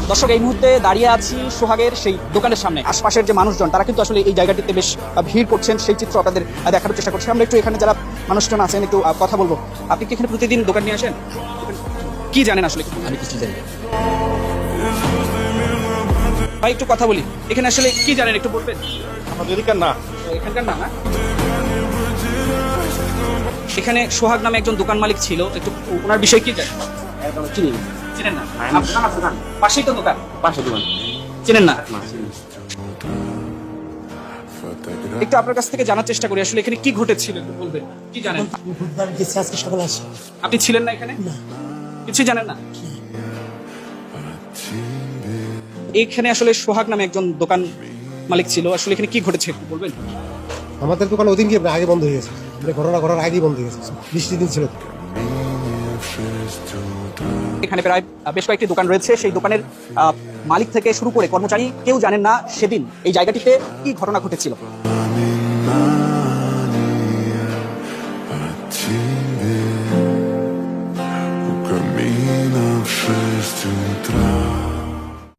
দর্শক, এই মুহূর্তে দাঁড়িয়ে আছি সোহাগের সেই দোকানের সামনে। আশপাশের যে মানুষজন তারা কিন্তু আসলে এই জায়গাটিতে বেশ ভিড় করছেন, সেই চিত্র আপনাদের দেখানোর চেষ্টা করছি। আমরা একটু এখানে যারা মানুষজন আছেন একটু কথা বলবো। আপনি কি এখানে প্রতিদিন দোকান নিয়ে আসেন? কি জানেন আসলে? আমি কিছু জানি না। ভাই একটু কথা বলি, এখানে আসলে কি জানেন একটু বলবেন? আমাদের এদিকে না, এখানকার না? এখানে সোহাগ নামে একজন দোকান মালিক ছিল, একটু ওনার বিষয়ে কি জানেন? চিনি না। চিনেন না? পাশেই তো দোকান, পাশে দোকান। চিনেন না? চিনি না। একটু আপনার কাছ থেকে জানার চেষ্টা করি আসলে এখানে কি ঘটেছিল, একটু বলবেন কি জানেন? বুধবার গেছে, আজকে সকালে আসে। আপনি ছিলেন না এখানে? কিছুই জানেন না? এখানে আসলে সোহাগ নামে একজন দোকান মালিক ছিল, আসলে এখানে কি ঘটেছে একটু বলবেন? আমাদের দোকান ওদিন কি আগে বন্ধ হয়ে গেছে, মানে ঘটনা ঘটার আগেই বন্ধ হয়ে গেছে, বৃষ্টির দিন ছিল। এখানে প্রায় বেশ কয়েকটি দোকান রয়েছে, সেই দোকানের মালিক থেকে শুরু করে কর্মচারী কেউ জানেন না সেদিন এই জায়গাটিতে কি ঘটনা ঘটেছিল।